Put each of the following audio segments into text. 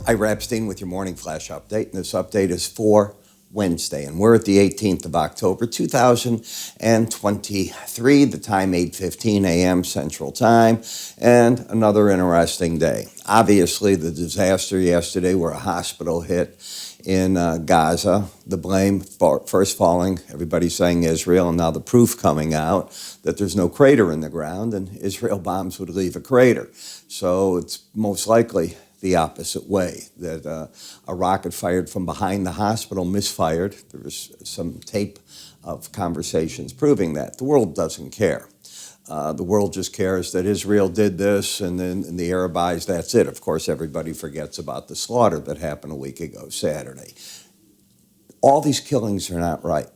Ira Epstein with your morning flash update, and this update is for Wednesday, and we're at the 18th of October, 2023, the time 8:15 a.m. Central Time, and another interesting day. Obviously, the disaster yesterday where a hospital hit in Gaza, the blame first falling, everybody's saying Israel, and now the proof coming out that there's no crater in the ground, and Israel bombs would leave a crater. So it's most likely the opposite way, that a rocket fired from behind the hospital misfired. There was some tape of conversations proving that. The world doesn't care. The world just cares that Israel did this, and then in the Arab eyes, that's it. Of course, everybody forgets about the slaughter that happened a week ago, Saturday. All these killings are not right.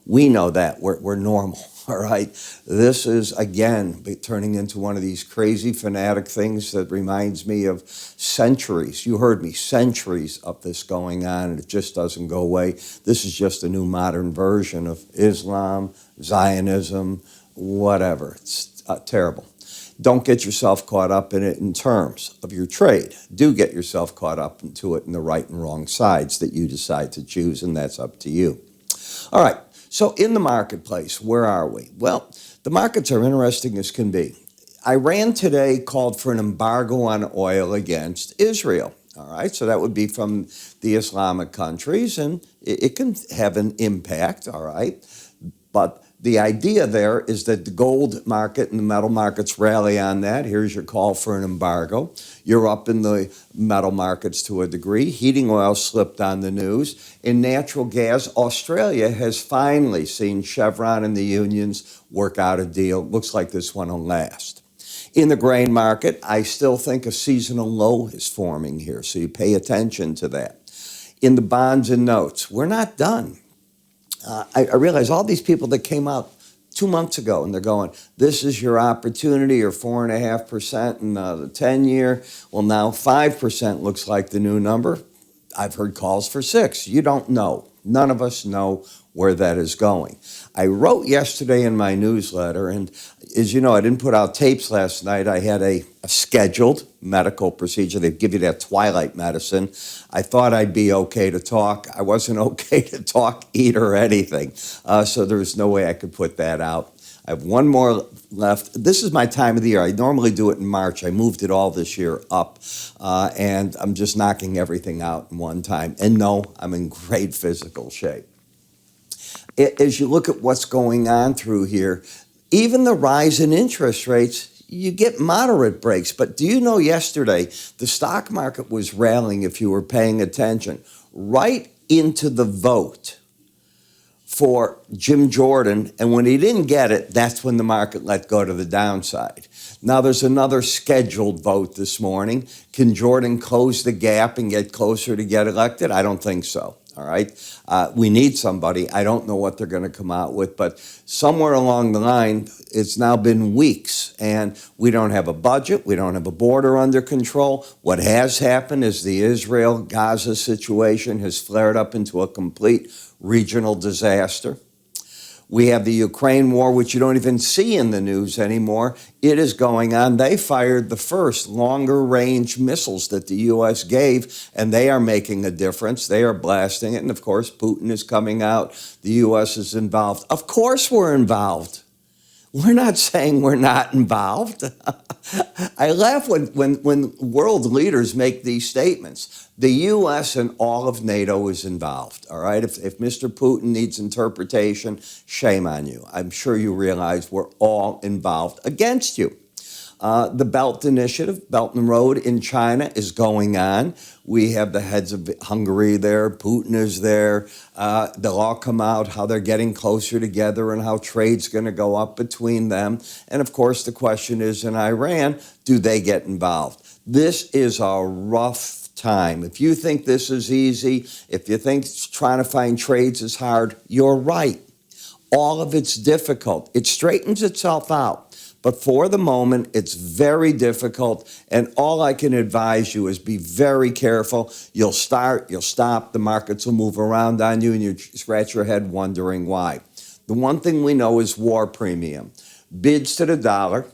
We know that. We're normal, all right? This is, again, turning into one of these crazy fanatic things that reminds me of centuries. You heard me, centuries of this going on, and it just doesn't go away. This is just a new modern version of Islam, Zionism, whatever. It's terrible. Don't get yourself caught up in it in terms of your trade. Do get yourself caught up into it in the right and wrong sides that you decide to choose, and that's up to you. All right. So in the marketplace, where are we? Well, the markets are interesting as can be. Iran today called for an embargo on oil against Israel. All right, so that would be from the Islamic countries, and it can have an impact, all right? But the idea there is that the gold market and the metal markets rally on that. Here's your call for an embargo. You're up in the metal markets to a degree. Heating oil slipped on the news. In natural gas, Australia has finally seen Chevron and the unions work out a deal. Looks like this one will last. In the grain market, I still think a seasonal low is forming here, so you pay attention to that. In the bonds and notes, we're not done. I realize all these people that came out 2 months ago and they're going, this is your opportunity, or 4.5% in the 10-year. Well, now 5% looks like the new number. I've heard calls for 6. You don't know. None of us know where that is going. I wrote yesterday in my newsletter, and as you know, I didn't put out tapes last night. I had a scheduled medical procedure. They give you that twilight medicine. I thought I'd be okay to talk. I wasn't okay to talk, eat, or anything. So there was no way I could put that out. I have one more left. This is my time of the year. I normally do it in March. I moved it all this year up, and I'm just knocking everything out in one time. And no, I'm in great physical shape. As you look at what's going on through here, even the rise in interest rates, you get moderate breaks. But do you know yesterday the stock market was rallying, if you were paying attention, right into the vote for Jim Jordan, and when he didn't get it, that's when the market let go to the downside. Now there's another scheduled vote this morning. Can Jordan close the gap and get closer to get elected? I don't think so. All right. We need somebody. I don't know what they're going to come out with, but somewhere along the line, it's now been weeks, and we don't have a budget. We don't have a border under control. What has happened is the Israel-Gaza situation has flared up into a complete regional disaster. We have the Ukraine war, which you don't even see in the news anymore. It is going on. They fired the first longer-range missiles that the U.S. gave, and they are making a difference. They are blasting it, and of course, Putin is coming out. The U.S. is involved. Of course we're involved. We're not saying we're not involved. I laugh when world leaders make these statements. The U.S. and all of NATO is involved, all right? If Mr. Putin needs interpretation, shame on you. I'm sure you realize we're all involved against you. The Belt Initiative, Belt and Road in China is going on. We have the heads of Hungary there. Putin is there. They'll all come out, how they're getting closer together and how trade's going to go up between them. And, of course, the question is in Iran, do they get involved? This is a rough time. If you think this is easy, if you think trying to find trades is hard, you're right. All of it's difficult. It straightens itself out. But for the moment, it's very difficult, and all I can advise you is be very careful. You'll start, you'll stop, the markets will move around on you, and you scratch your head wondering why. The one thing we know is war premium. Bids to the dollar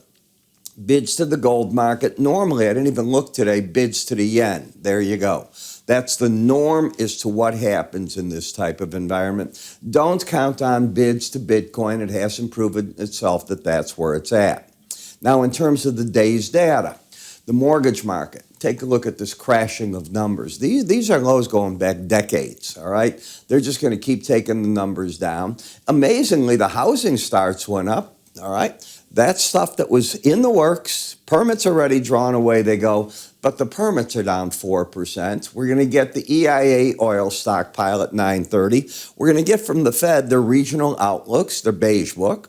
Bids to the gold market. Normally, I didn't even look today, bids to the yen. There you go. That's the norm as to what happens in this type of environment. Don't count on bids to Bitcoin. It hasn't proven itself that that's where it's at. Now, in terms of the day's data, the mortgage market, take a look at this crashing of numbers. These are lows going back decades, all right? They're just going to keep taking the numbers down. Amazingly, the housing starts went up, all right? That's stuff that was in the works. Permits already drawn, away they go, but the permits are down 4%. We're going to get the EIA oil stockpile at 9:30. We're going to get from the Fed their regional outlooks, their beige book.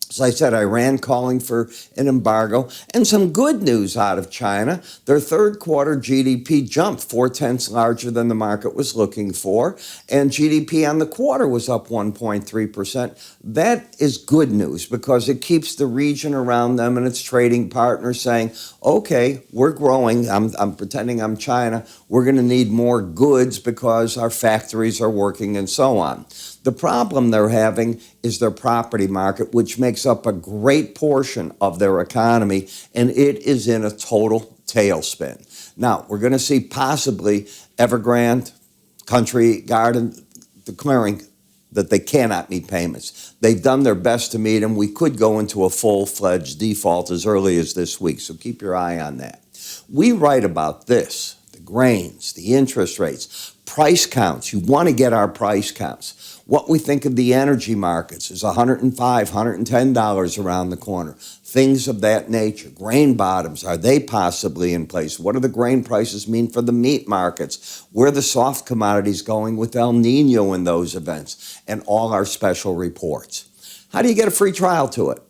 As I said, Iran calling for an embargo, and some good news out of China. Their third quarter GDP jumped 0.4 larger than the market was looking for, and GDP on the quarter was up 1.3%. That is good news because it keeps the region around them and its trading partners saying, okay, we're growing. I'm pretending I'm China. We're going to need more goods because our factories are working and so on. The problem they're having is their property market, which makes up a great portion of their economy, and it is in a total tailspin. Now, we're going to see possibly Evergrande, Country Garden declaring that they cannot meet payments. They've done their best to meet them. We could go into a full-fledged default as early as this week, so keep your eye on that. We write about this, the grains, the interest rates, price counts. You want to get our price counts. What we think of the energy markets is $105, $110 around the corner. Things of that nature. Grain bottoms, are they possibly in place? What do the grain prices mean for the meat markets? Where are the soft commodities going with El Nino in those events? And all our special reports. How do you get a free trial to it?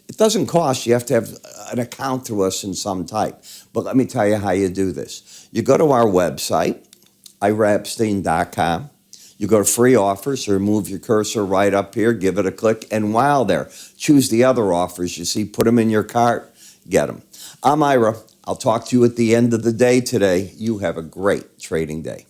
It doesn't cost. You have to have an account through us in some type. But let me tell you how you do this. You go to our website, iraepstein.com. You go to free offers, or move your cursor right up here, give it a click, and while there, choose the other offers you see, put them in your cart, get them. I'm Ira. I'll talk to you at the end of the day today. You have a great trading day.